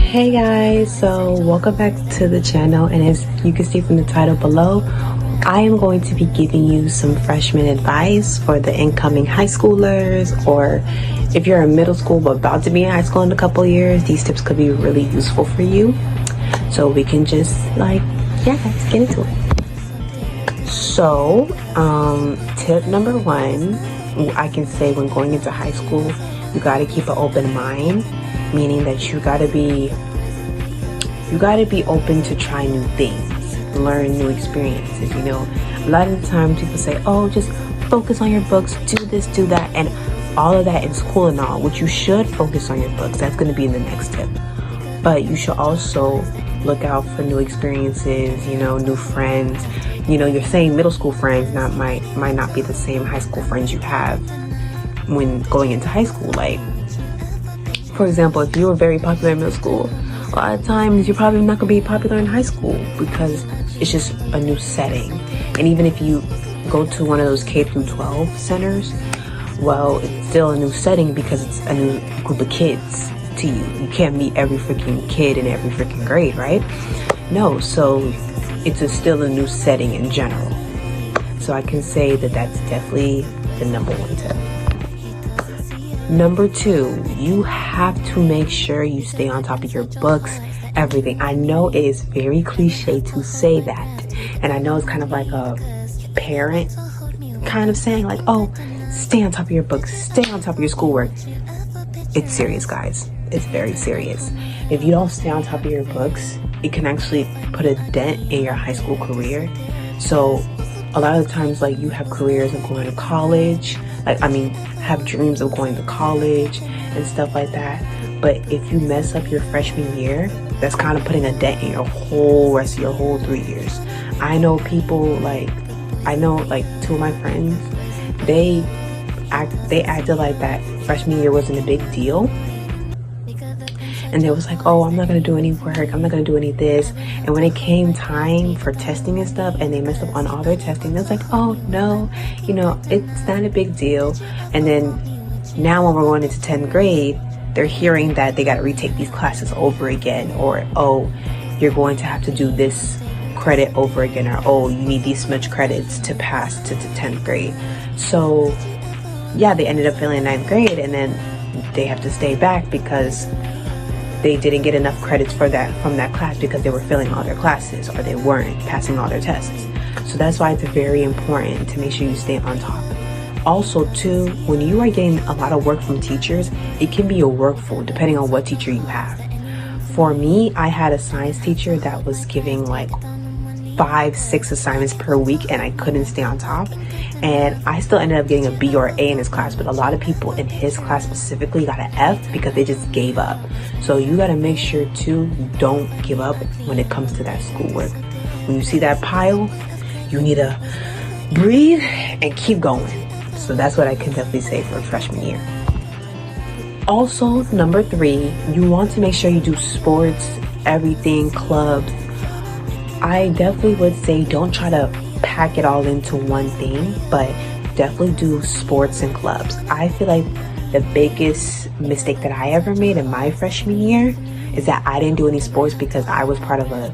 Hey guys, so welcome back to the channel, and as you can see from the title below, I am going to be giving you some freshman advice for the incoming high schoolers, or if you're in middle school but about to be in high school in a couple years, these tips could be really useful for you. So we can just let's get into it. So tip number one, I can say when going into high school, you got to keep an open mind, meaning that you got to be open to try new things, learn new experiences. You know, a lot of the times people say, oh, just focus on your books, do this, do that, and all of that is cool and all, which you should focus on your books. That's going to be in the next tip. But you should also look out for new experiences, you know, new friends. You know, your same middle school friends might not be the same high school friends you have when going into high school. Like, for example, if you were very popular in middle school, a lot of times you're probably not going to be popular in high school because it's just a new setting. And even if you go to one of those K through 12 centers, well, it's still a new setting because it's a new group of kids to you. You can't meet every freaking kid in every freaking grade, right? No, so it's still a new setting in general. So I can say that that's definitely the number one tip. Number two, you have to make sure you stay on top of your books, everything. I know it is very cliche to say that, and I know it's kind of like a parent kind of saying, like, oh, stay on top of your books, stay on top of your schoolwork. It's serious, guys. It's very serious. If you don't stay on top of your books, it can actually put a dent in your high school career. So a lot of the times, like, you have careers of going to college, have dreams of going to college and stuff like that. But if you mess up your freshman year, that's kind of putting a dent in your whole rest of your whole 3 years. I know people, two of my friends, they acted like that freshman year wasn't a big deal. And they was like, oh, I'm not going to do any work, I'm not going to do any this. And when it came time for testing and stuff, and they messed up on all their testing, they was like, oh, no, you know, it's not a big deal. And then now when we're going into 10th grade, they're hearing that they got to retake these classes over again, or, oh, you're going to have to do this credit over again, or, oh, you need these much credits to pass to 10th grade. So, yeah, they ended up failing 9th grade, and then they have to stay back because they didn't get enough credits from that class because they were failing all their classes, or they weren't passing all their tests. So that's why it's very important to make sure you stay on top. Also, too, when you are getting a lot of work from teachers, it can be a workful depending on what teacher you have. For me, I had a science teacher that was giving like 5-6 assignments per week, and I couldn't stay on top. And I still ended up getting a B or A in his class, but a lot of people in his class specifically got an F because they just gave up. So you got to make sure too, you don't give up when it comes to that schoolwork. When you see that pile, you need to breathe and keep going. So that's what I can definitely say for freshman year. Also, number 3, you want to make sure you do sports, everything, clubs. I definitely would say don't try to pack it all into one thing, but definitely do sports and clubs. I feel like the biggest mistake that I ever made in my freshman year is that I didn't do any sports because I was part of a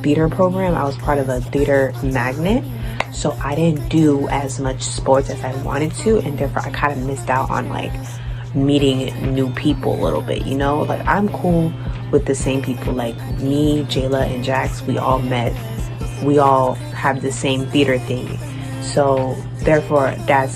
theater program. I was part of a theater magnet, so I didn't do as much sports as I wanted to, and therefore I kind of missed out on like meeting new people a little bit, you know? Like, I'm cool with the same people, like me, Jayla, and Jax. We all met, we all have the same theater thing, so therefore that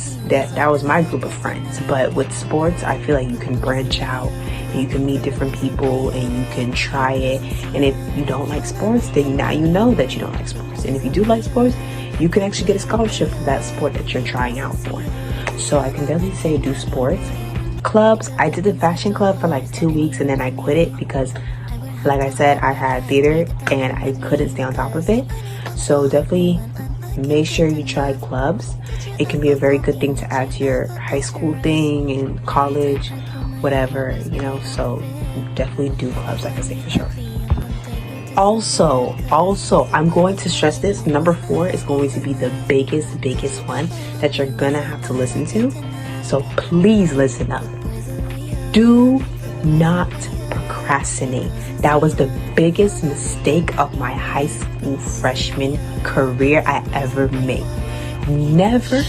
was my group of friends. But with sports, I feel like you can branch out and you can meet different people and you can try it. And if you don't like sports, then now you know that you don't like sports. And if you do like sports, you can actually get a scholarship for that sport that you're trying out for. So I can definitely say do sports. Clubs, I did the fashion club for like 2 weeks and then I quit it because, like I said, I had theater and I couldn't stay on top of it. So definitely make sure you try clubs. It can be a very good thing to add to your high school thing and college, whatever, you know. So definitely do clubs, like I say, for sure. Also, I'm going to stress this. Number 4 is going to be the biggest one that you're gonna have to listen to. So please listen up. Do not procrastinate. procrastinate. That was the biggest mistake of my high school freshman career I ever made. Never,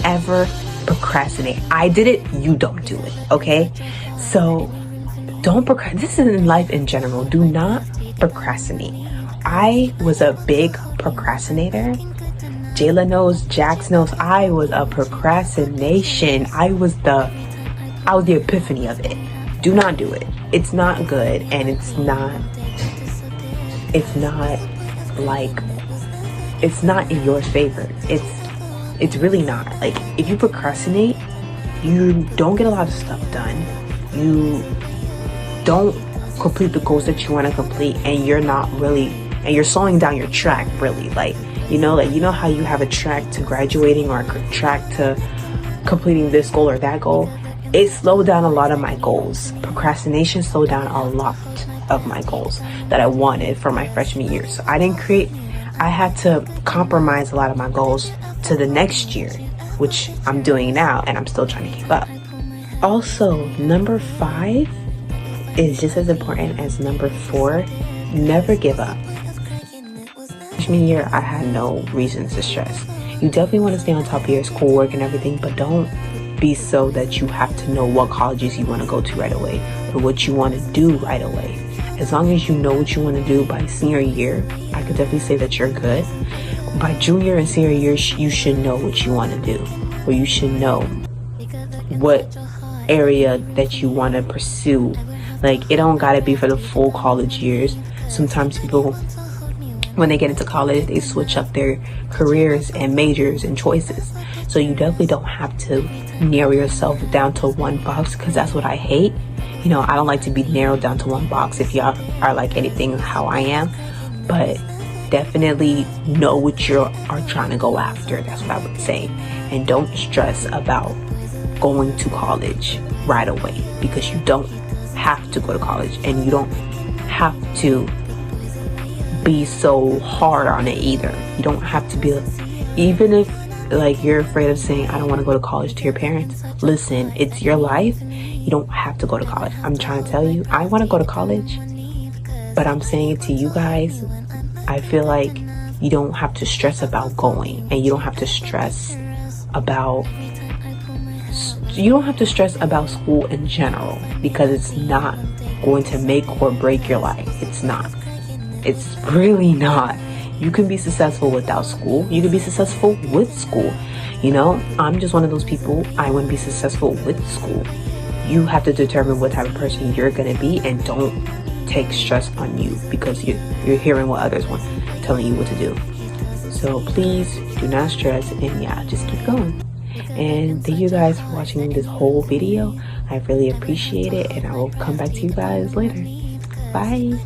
ever procrastinate. I did it, you don't do it, okay? So don't procrastinate. This is in life in general. Do not procrastinate. I was a big procrastinator. Jayla knows, Jax knows, I was a procrastination. I was the epiphany of it. Do not do it. It's not good, and it's not in your favor. It's really not. Like, if you procrastinate, you don't get a lot of stuff done. You don't complete the goals that you want to complete, and you're slowing down your track, really. Like, you know how you have a track to graduating or a track to completing this goal or that goal? It slowed down a lot of my goals. Procrastination slowed down a lot of my goals that I wanted for my freshman year. So I had to compromise a lot of my goals to the next year, which I'm doing now, and I'm still trying to keep up. Also, number 5 is just as important as number 4. Never give up. Freshman year, I had no reasons to stress. You definitely want to stay on top of your schoolwork and everything, but don't be so that you have to know what colleges you want to go to right away or what you want to do right away. As long as you know what you want to do by senior year, I could definitely say that you're good. By junior and senior year, you should know what you want to do, or you should know what area that you want to pursue. Like, it don't gotta be for the full college years. Sometimes people, when they get into college, they switch up their careers and majors and choices. So you definitely don't have to narrow yourself down to one box, because that's what I hate. I don't like to be narrowed down to one box if y'all are like anything how I am. But definitely know what you are trying to go after. That's what I would say. And don't stress about going to college right away, because you don't have to go to college, and you don't have to be so hard on it either. You don't have to be, even if like you're afraid of saying I don't want to go to college to your parents, listen, it's your life. You don't have to go to college. I'm trying to tell you, I want to go to college, but I'm saying it to you guys. I feel like you don't have to stress about going, and you don't have to stress about school in general, because it's not going to make or break your life. It's not. It's really not. You can be successful without school. You can be successful with school. I'm just one of those people. I want to be successful with school. You have to determine what type of person you're going to be, and don't take stress on you because you're hearing what others want, telling you what to do. So please do not stress, and just keep going. And thank you guys for watching this whole video. I really appreciate it, and I will come back to you guys later. Bye.